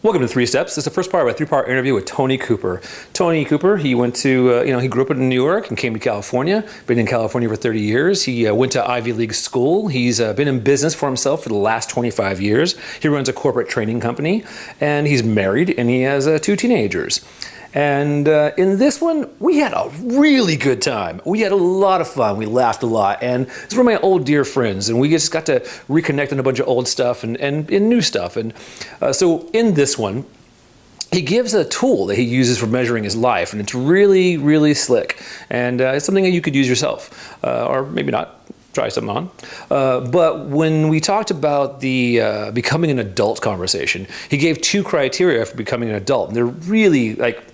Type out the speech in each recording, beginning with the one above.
Welcome to Three Steps. This is the first part of a three-part interview with Tony Cooper. Tony Cooper, he went to, he grew up in New York and came to California. Been in California for 30 years. He went to Ivy League school. He's been in business for himself for the last 25 years. He runs a corporate training company, and he's married, and he has two teenagers. And in this one, we had a really good time. We had a lot of fun. We laughed a lot. And it's one of my old dear friends. And we just got to reconnect on a bunch of old stuff and new stuff. And so in this one, he gives a tool that he uses for measuring his life. And it's really, really slick. And it's something that you could use yourself. Or maybe not. Try something on. But when we talked about the becoming an adult conversation, he gave two criteria for becoming an adult. And they're really like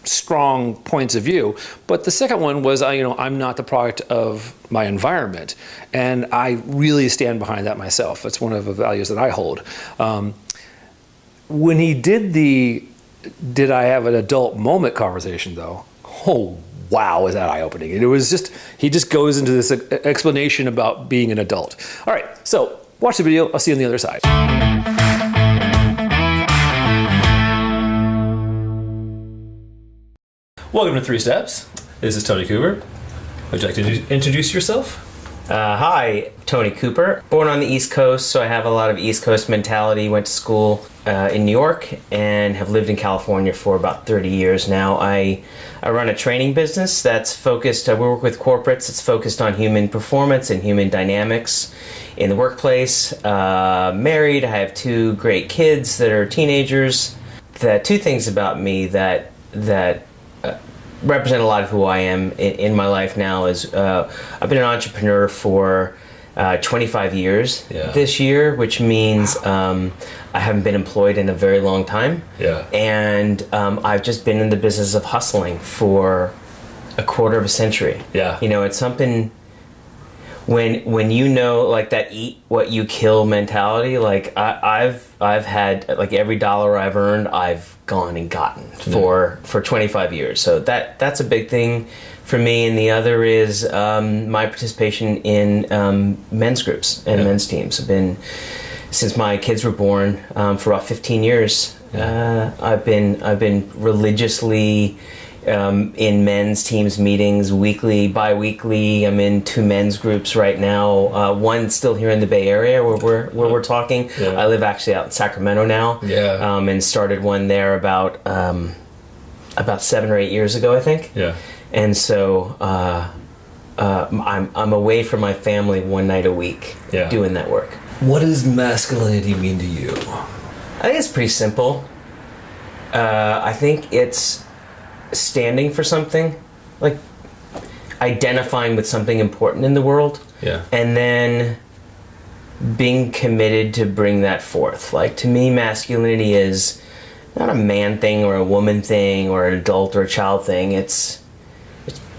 strong points of view, but the second one was, I'm not the product of my environment, and I really stand behind that myself. That's one of the values that I hold. When he did I have an adult moment conversation though, oh wow, is that eye-opening. And it was just, he just goes into this explanation about being an adult. All right, so watch the video. I'll see you on the other side. Welcome to Three Steps. This is Tony Cooper. Would you like to introduce yourself? Hi, Tony Cooper. Born on the East Coast, so I have a lot of East Coast mentality. Went to school in New York and have lived in California for about 30 years now. I run a training business that's focused, we work with corporates, it's focused on human performance and human dynamics in the workplace. Married, I have two great kids that are teenagers. The two things about me that represent a lot of who I am in my life now is I've been an entrepreneur for 25 years this year, which means I haven't been employed in a very long time. Yeah. And I've just been in the business of hustling for a quarter of a century. Yeah. It's something when like that eat what you kill mentality, like I've had like every dollar I've earned, I've gone and gotten for 25 years. So that's a big thing for me. And the other is my participation in men's groups and men's teams. I've been, since my kids were born, for about 15 years. I've been religiously in men's teams meetings weekly, bi-weekly. I'm in two men's groups right now. One still here in the Bay Area where we're talking. Yeah. I live actually out in Sacramento now. Yeah. And started one there about 7 or 8 years ago, I think. Yeah. And so I'm away from my family one night a week doing that work. What does masculinity mean to you? I think it's pretty simple. I think it's standing for something, like identifying with something important in the world, and then being committed to bring that forth. Like, to me, masculinity is not a man thing or a woman thing or an adult or a child thing. It's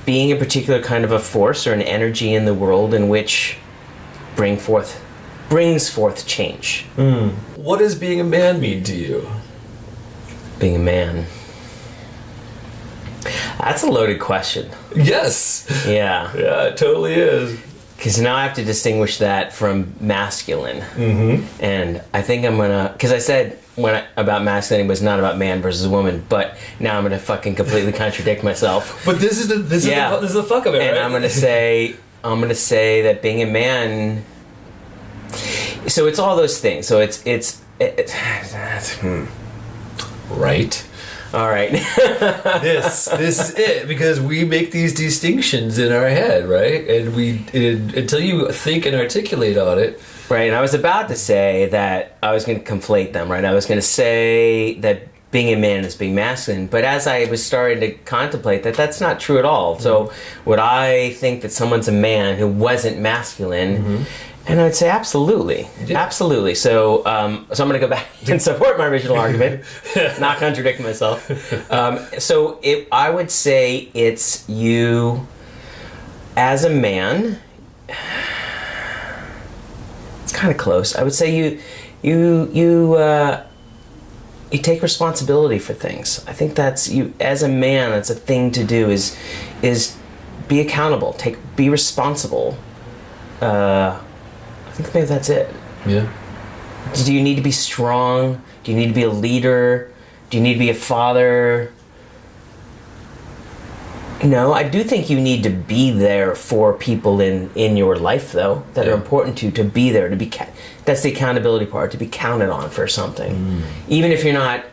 being a particular kind of a force or an energy in the world in which brings forth change. What does being a man mean to you? Being a man. That's a loaded question. Yes. Yeah. Yeah, it totally is. Because now I have to distinguish that from masculine. Mm-hmm. And I think I'm gonna, because I said about masculinity was not about man versus woman, but now I'm gonna fucking completely contradict myself. But this is the fuck of it, and right? I'm gonna say that being a man. So it's all those things. So it's right. All right. This is it, because we make these distinctions in our head, right? And until you think and articulate on it. Right, and I was about to say that I was going to conflate them, right? I was going to say that being a man is being masculine, but as I was starting to contemplate that, that's not true at all. So would I think that someone's a man who wasn't masculine? And I'd say absolutely, absolutely. So, I'm going to go back and support my original argument, not contradict myself. So, I would say it's you as a man. It's kind of close. I would say you take responsibility for things. I think that's you as a man. That's a thing to do. Is be accountable. Be responsible. I think maybe that's it. Yeah. Do you need to be strong? Do you need to be a leader? Do you need to be a father? No, I do think you need to be there for people in your life, though, that are important to be there, to be that's the accountability part, to be counted on for something. Even if you're not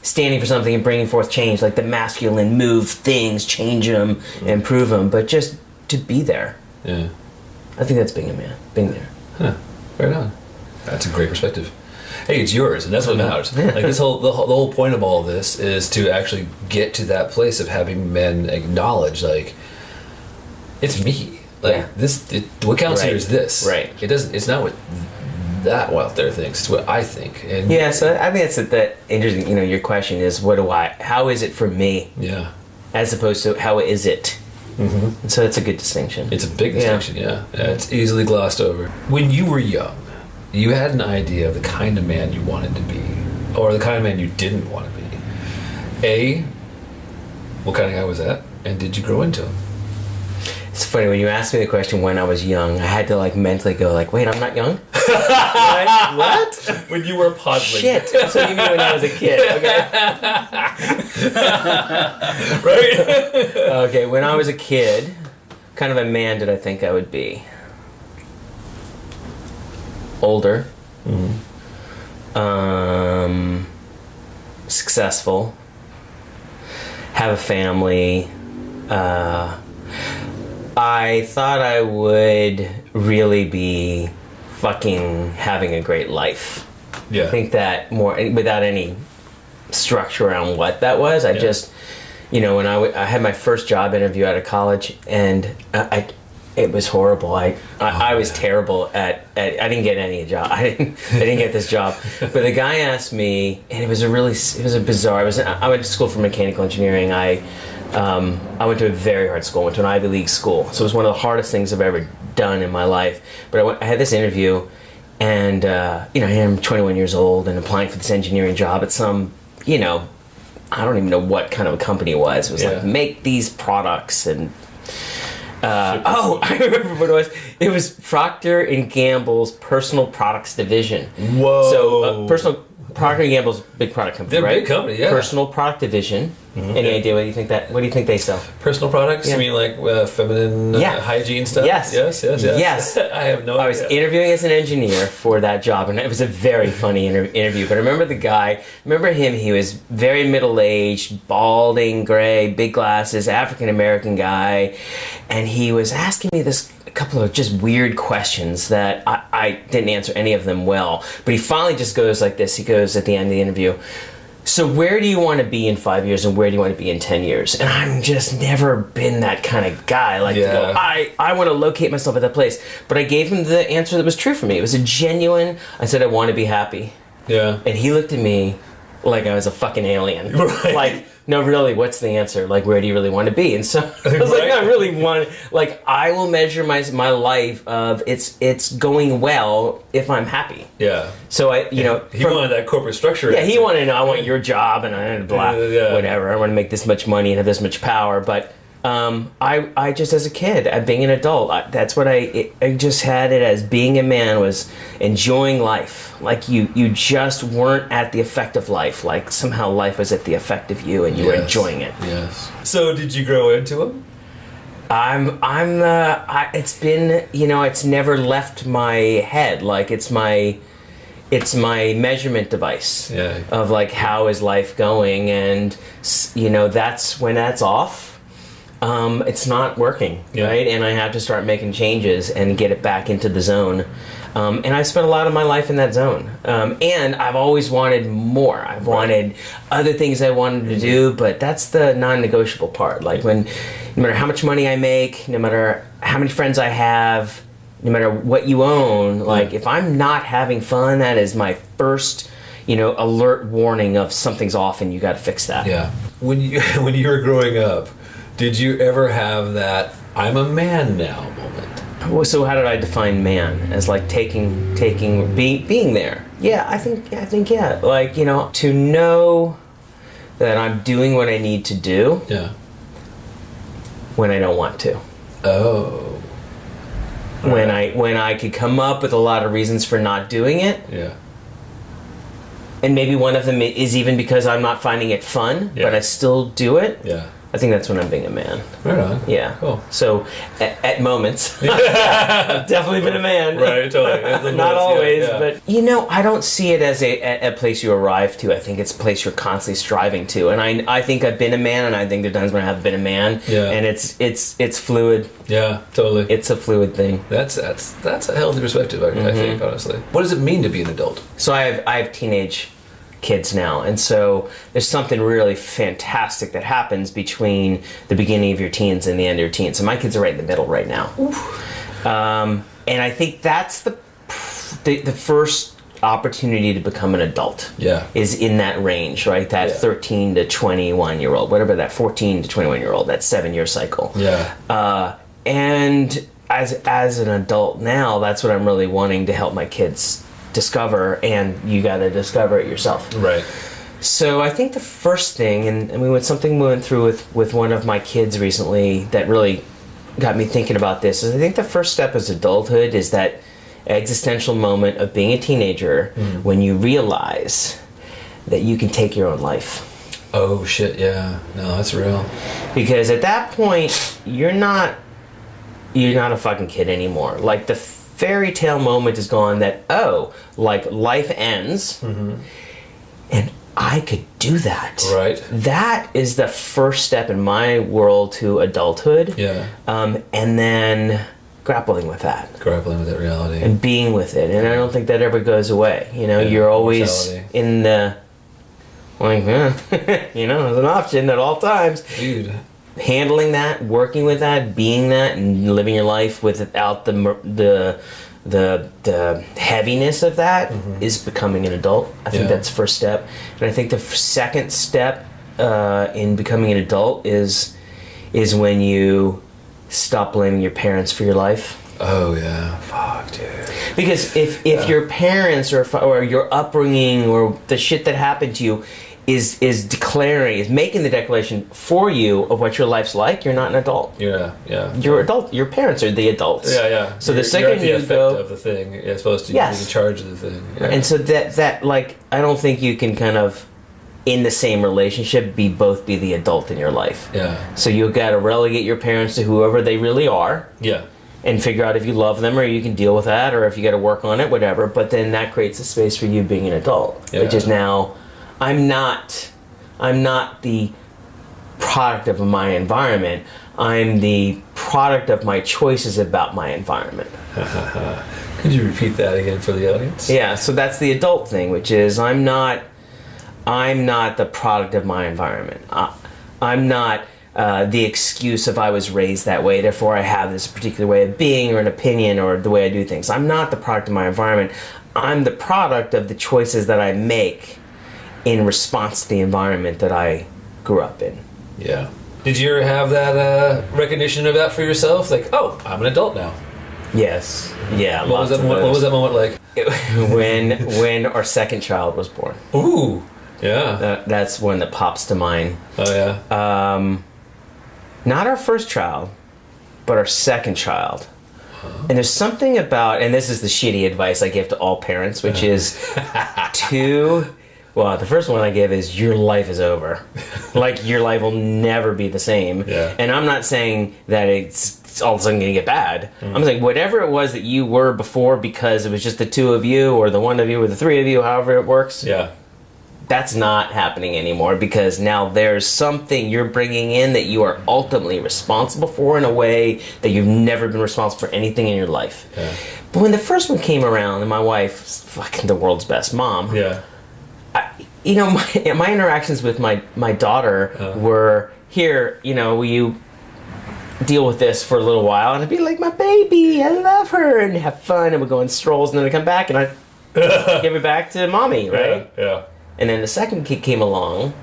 standing for something and bringing forth change, like the masculine move things, change them, improve them, but just to be there. Yeah. I think that's being a man, being there. Huh. Right on. That's a great perspective. Hey, it's yours, and that's what matters. Like the whole point of all of this is to actually get to that place of having men acknowledge, like, it's me. Like what counts here is this. Right. It doesn't. It's not what that out there thinks. It's what I think. And yeah. So I think that's that interesting. You know, your question is, how is it for me? Yeah. As opposed to how is it? Mm-hmm. So it's a good distinction. It's a big distinction. Yeah. It's easily glossed over. When you were young, you had an idea of the kind of man you wanted to be, or the kind of man you didn't want to be. What kind of guy was that? And did you grow into him? It's funny, when you asked me the question when I was young, I had to like mentally go like, wait, I'm not young? What? When you were podling. Shit. That's what you mean when I was a kid, okay? Right? Okay, when I was a kid, what kind of a man did I think I would be? Older. Successful. Have a family. I thought I would really be fucking having a great life. Yeah. I think that more, without any structure around what that was. I just, you know, when I had my first job interview out of college, and it was horrible. I was terrible at I didn't get any job. I didn't get this job. But the guy asked me, and it was a bizarre. I went to school for mechanical engineering. I went to a very hard school. I went to an Ivy League school. So it was one of the hardest things I've ever done in my life. But I had this interview, and you know, I'm 21 years old and applying for this engineering job at some, you know, I don't even know what kind of a company it was. It was like, make these products, and I remember what it was. It was Procter and Gamble's personal products division. Whoa! So Procter and Gamble's a big product company, They're right? a big company, yeah. Personal product division. Mm-hmm. Any idea what do you think they sell? Personal products? Yeah. You mean like feminine hygiene stuff? Yes. Yes. I have no idea. I was interviewing as an engineer for that job, and it was a very funny interview. But I remember the guy. Remember him? He was very middle-aged, balding, gray, big glasses, African American guy, and he was asking me a couple of just weird questions that I didn't answer any of them well. But he finally just goes like this. He goes at the end of the interview, so where do you want to be in 5 years, and where do you want to be in 10 years? And I'm just never been that kind of guy. Like, to go, I want to locate myself at that place. But I gave him the answer that was true for me. It was a genuine, I said, I want to be happy. Yeah. And he looked at me like I was a fucking alien. Right. Like, no, really, what's the answer? Like, where do you really want to be? And so I was like, no, I really want, like, I will measure my life of it's going well if I'm happy. Yeah. So he wanted that corporate structure. Yeah, he wanted to know, I want your job, and I blah, whatever. I want to make this much money and have this much power. But I just, as a kid, being an adult, that's what I just had it as. Being a man was enjoying life. Like you just weren't at the effect of life. Like somehow life was at the effect of you, and you were enjoying it. Yes. So did you grow into him? It's been, it's never left my head. Like it's my measurement device of like, how is life going? And that's when that's off. It's not working, right? And I have to start making changes and get it back into the zone. And I spent a lot of my life in that zone. And I've always wanted more. I've wanted other things I wanted to do, but that's the non-negotiable part. Like no matter how much money I make, no matter how many friends I have, no matter what you own, like if I'm not having fun, that is my first, alert warning of something's off and you got to fix that. Yeah. When you were growing up, did you ever have that I'm a man now moment? Well, so how did I define man? As like being there? Yeah, I think like, to know that I'm doing what I need to do. Yeah. When I don't want to. Oh. when I could come up with a lot of reasons for not doing it. Yeah. And maybe one of them is even because I'm not finding it fun, but I still do it. Yeah. I think that's when I'm being a man. Right on. Yeah. Cool. So, at moments, I've definitely been a man. Right, totally. Not always, but I don't see it as a place you arrive to. I think it's a place you're constantly striving to. And I think I've been a man, and I think there are times when I have been a man. Yeah. And it's fluid. Yeah, totally. It's a fluid thing. That's a healthy perspective, I think, honestly. What does it mean to be an adult? So I have teenage kids now, and so there's something really fantastic that happens between the beginning of your teens and the end of your teens. And my kids are right in the middle right now. And I think that's the first opportunity to become an adult. Yeah. Is in that range, right? That 13 to 21 year old, whatever, that 14 to 21 year old, that 7-year cycle. Yeah. And as an adult now, that's what I'm really wanting to help my kids discover, and you got to discover it yourself. Right. So I think the first thing, and we went through with one of my kids recently that really got me thinking about this, is I think the first step as adulthood is that existential moment of being a teenager when you realize that you can take your own life. Oh shit, yeah. No, that's real. Because at that point, you're not a fucking kid anymore. Like the fairy tale moment is gone that, life ends and I could do that. Right. That is the first step in my world to adulthood. Yeah. And then grappling with that. Grappling with that reality. And being with it. And I don't think that ever goes away. You're always mortality. in the, there's an option at all times. Dude. Handling that, working with that, being that, and living your life without the heaviness of that is becoming an adult. I think that's the first step. And I think the second step in becoming an adult is when you stop blaming your parents for your life. Oh yeah, fuck, dude. Because if your parents or your upbringing or the shit that happened to you is making the declaration for you of what your life's like, you're not an adult. Yeah. You're adult. Your parents are the adults. Yeah. So you're the second at the you effect go of the thing, you're supposed to be in charge of the thing. Yeah. And so that I don't think you can kind of in the same relationship both be the adult in your life. Yeah. So you've got to relegate your parents to whoever they really are. Yeah. And figure out if you love them or you can deal with that, or if you got to work on it, whatever. But then that creates a space for you being an adult, which is now, I'm not the product of my environment. I'm the product of my choices about my environment. Could you repeat that again for the audience? Yeah, so that's the adult thing, which is I'm not the product of my environment. I'm not the excuse of I was raised that way, therefore I have this particular way of being or an opinion or the way I do things. I'm not the product of my environment. I'm the product of the choices that I make in response to the environment that I grew up in. Yeah. Did you ever have that recognition of that for yourself? Like, oh, I'm an adult now. Yes. Yeah. What was that moment like? when our second child was born. Ooh. Yeah. That's one that pops to mind. Oh yeah. Not our first child, but our second child. And there's something about, and this is the shitty advice I give to all parents, which is the first one I give is your life is over. Like your life will never be the same. Yeah. And I'm not saying that it's all of a sudden going to get bad. I'm saying whatever it was that you were before because it was just the two of you or the one of you or the three of you, however it works. Yeah. That's not happening anymore because now there's something you're bringing in that you are ultimately responsible for in a way that you've never been responsible for anything in your life. Yeah. But when the first one came around and my wife's fucking the world's best mom, Yeah. my interactions with my daughter were, here, will you deal with this for a little while? And I'd be like, my baby, I love her, and have fun, and we'd go on strolls, and then I'd come back and I'd give it back to mommy, right? Yeah. And then the second kid came along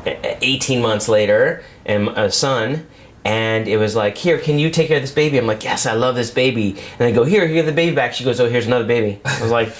18 months later, and a son, and it was like, here, can you take care of this baby? I'm like, yes, I love this baby. And I go, here, give the baby back. She goes, oh, here's another baby. I was like,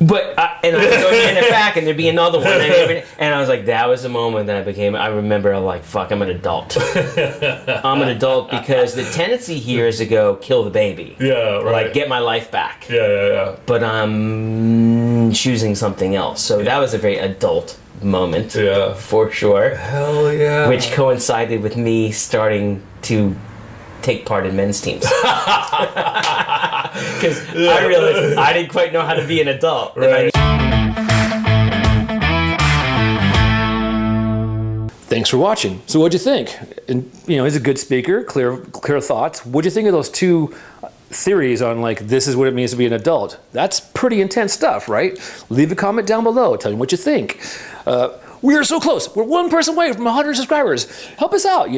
But and I would go hand it back, and there'd be another one, and I was like, that was the moment that I remember, like, fuck, I'm an adult. I'm an adult because the tendency here is to go kill the baby. Yeah, right. Like, get my life back. Yeah. But I'm choosing something else. So that was a very adult moment, for sure. Hell yeah. Which coincided with me starting to take part in men's teams. Because I realized I didn't quite know how to be an adult. Right. Thanks for watching. So what'd you think? And, he's a good speaker, clear thoughts. What'd you think of those two theories on, like, this is what it means to be an adult? That's pretty intense stuff, right? Leave a comment down below. Tell me what you think. We are so close. We're one person away from 100 subscribers. Help us out,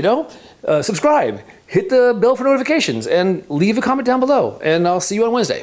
subscribe, hit the bell for notifications, and leave a comment down below. And I'll see you on Wednesday.